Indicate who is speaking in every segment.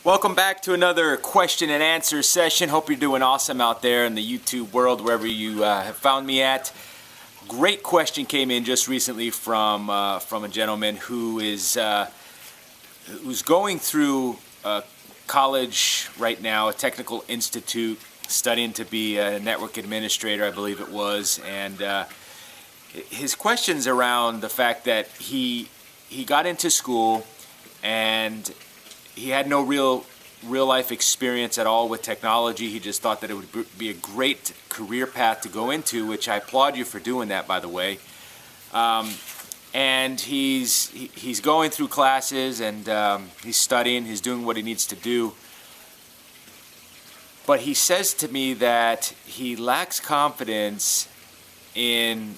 Speaker 1: Welcome back to another question and answer session. Hope you're doing awesome out there in the YouTube world, wherever you have found me at. Great question came in just recently from a gentleman who's going through college right now, a technical institute, studying to be a network administrator, I believe it was, and his question's around the fact that he got into school and he had no real life experience at all with technology. He just thought that it would be a great career path to go into, which I applaud you for doing that, by the way. And he's going through classes and he's studying, he's doing what he needs to do. But he says to me that he lacks confidence in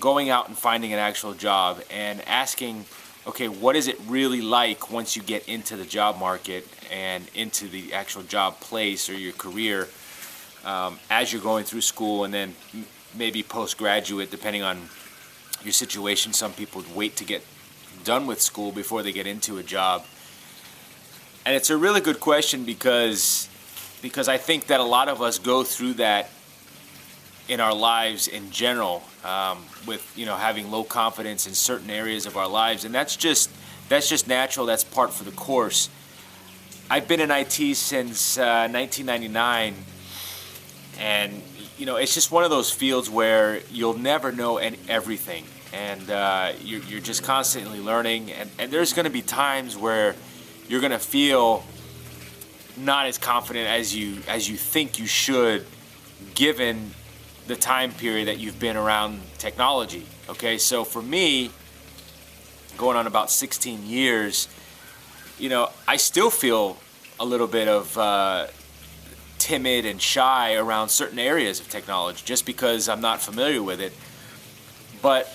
Speaker 1: going out and finding an actual job and asking, okay, what is it really like once you get into the job market and into the actual job place or your career as you're going through school, and then maybe postgraduate, depending on your situation. Some people wait to get done with school before they get into a job. And it's a really good question because I think that a lot of us go through that in our lives in general, with having low confidence in certain areas of our lives, and that's just natural. That's part for the course. I've been in IT since 1999, and it's just one of those fields where you'll never know everything, and you're just constantly learning, and there's going to be times where you're going to feel not as confident as you think you should, given the time period that you've been around technology. Okay, so for me, going on about 16 years, I still feel a little bit of timid and shy around certain areas of technology just because I'm not familiar with it. But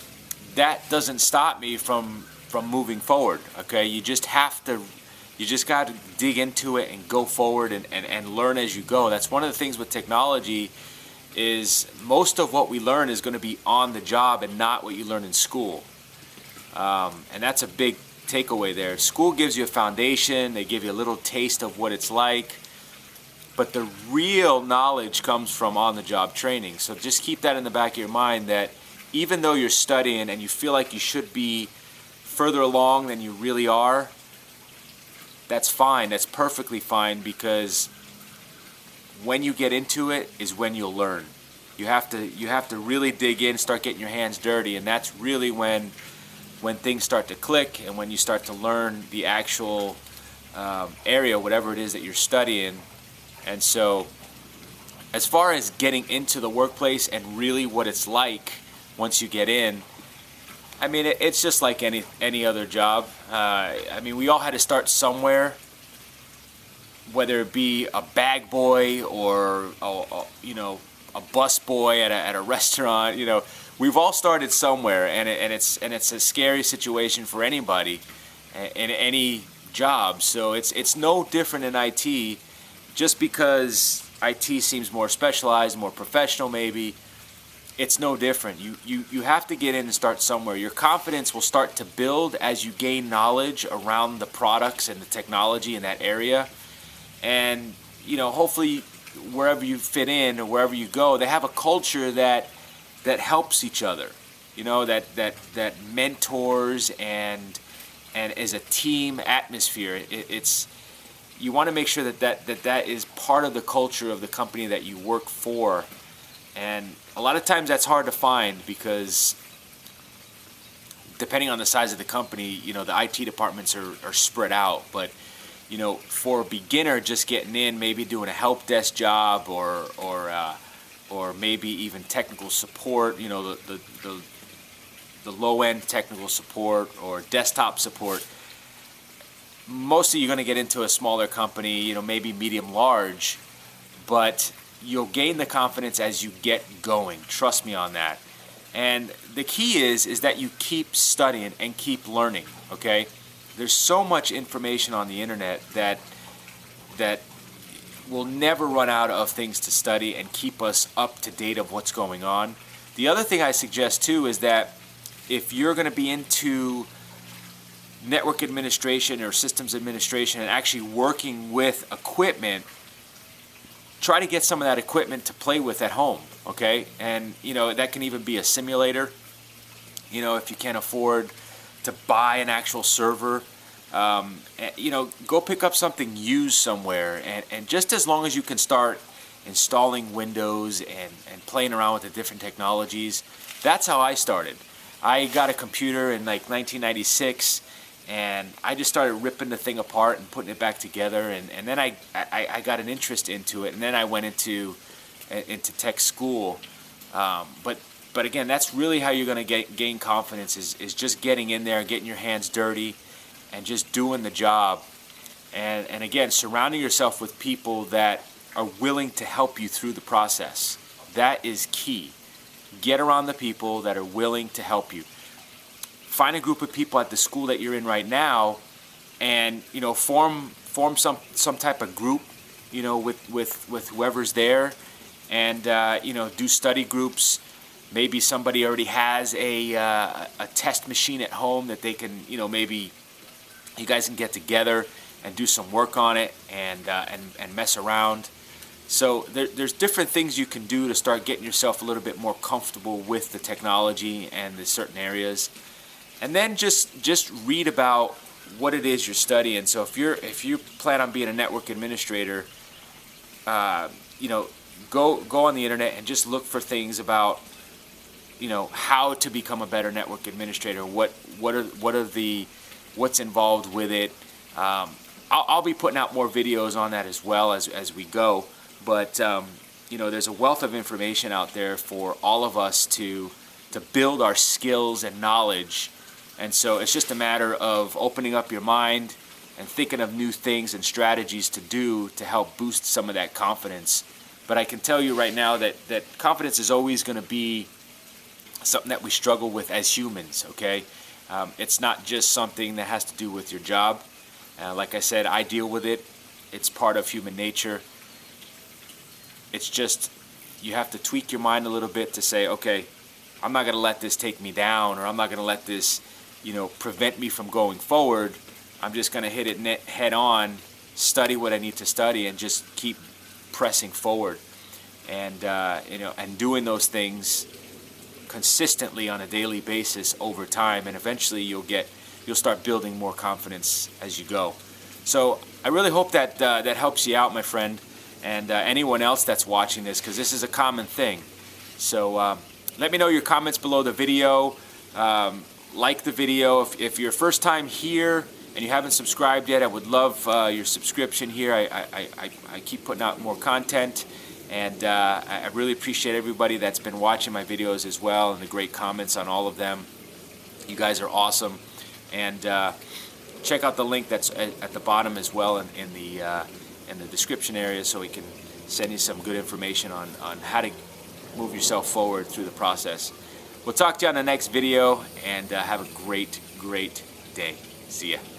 Speaker 1: that doesn't stop me from moving forward. Okay, you just got to dig into it and go forward and learn as you go. That's one of the things with technology, is most of what we learn is going to be on the job and not what you learn in school. And that's a big takeaway there. School gives you a foundation, they give you a little taste of what it's like, but the real knowledge comes from on-the-job training. So just keep that in the back of your mind, that even though you're studying and you feel like you should be further along than you really are, that's fine, that's perfectly fine, because when you get into it is when you'll learn. You have to really dig in, start getting your hands dirty, and that's really when things start to click and when you start to learn the actual area, whatever it is that you're studying. And so, as far as getting into the workplace and really what it's like once you get in, I mean, it's just like any other job. I mean, we all had to start somewhere, whether it be a bag boy or a bus boy at a restaurant. We've all started somewhere, and it's a scary situation for anybody in any job. So it's no different in IT. Just because IT seems more specialized, more professional, maybe, it's no different. You have to get in and start somewhere. Your confidence will start to build as you gain knowledge around the products and the technology in that area. And hopefully wherever you fit in or wherever you go, they have a culture that helps each other, that mentors and is a team atmosphere. You want to make sure that is part of the culture of the company that you work for. And a lot of times that's hard to find, because depending on the size of the company, the IT departments are spread out. But for a beginner just getting in, maybe doing a help desk job or maybe even technical support, the low-end technical support or desktop support, mostly you're going to get into a smaller company, maybe medium large, but you'll gain the confidence as you get going. Trust me on that. And the key is that you keep studying and keep learning, okay? There's so much information on the internet that we'll never run out of things to study and keep us up to date of what's going on. The other thing I suggest too is that if you're going to be into network administration or systems administration and actually working with equipment, try to get some of that equipment to play with at home, okay? And, you know, that can even be a simulator. You know, if you can't afford to buy an actual server, you know, go pick up something used somewhere. And just as long as you can start installing Windows and playing around with the different technologies, that's how I started. I got a computer in like 1996, and I just started ripping the thing apart and putting it back together, and then I got an interest into it, and then I went into tech school. But again, that's really how you're going to gain confidence, is just getting in there, getting your hands dirty, and just doing the job. And again, surrounding yourself with people that are willing to help you through the process. That is key. Get around the people that are willing to help you. Find a group of people at the school that you're in right now, and, you know, form some type of group, you know, with whoever's there, and you know, do study groups. Maybe somebody already has a test machine at home that they can, you know, maybe you guys can get together and do some work on it and mess around. So there's different things you can do to start getting yourself a little bit more comfortable with the technology and the certain areas. And then just read about what it is you're studying. So if you plan on being a network administrator, you know, go on the internet and just look for things about, you know, how to become a better network administrator. What's involved with it. I'll be putting out more videos on that as well as we go. But you know, there's a wealth of information out there for all of us to build our skills and knowledge. And so it's just a matter of opening up your mind and thinking of new things and strategies to do to help boost some of that confidence. But I can tell you right now that confidence is always going to be something that we struggle with as humans, okay? It's not just something that has to do with your job. Like I said, I deal with it. It's part of human nature. It's just, you have to tweak your mind a little bit to say, okay, I'm not going to let this take me down, or I'm not going to let this, you know, prevent me from going forward. I'm just going to hit it head on, study what I need to study, and just keep pressing forward. And you know, and doing those things consistently on a daily basis over time, and eventually you'll start building more confidence as you go. So I really hope that that helps you out, my friend, and anyone else that's watching this, because this is a common thing. So let me know your comments below the video. Like the video. If you're first time here and you haven't subscribed yet, I would love your subscription here. I keep putting out more content, and I really appreciate everybody that's been watching my videos as well, and the great comments on all of them. You guys are awesome. And check out the link that's at the bottom as well in the description area, so we can send you some good information on how to move yourself forward through the process. We'll talk to you on the next video, and have a great day. See ya.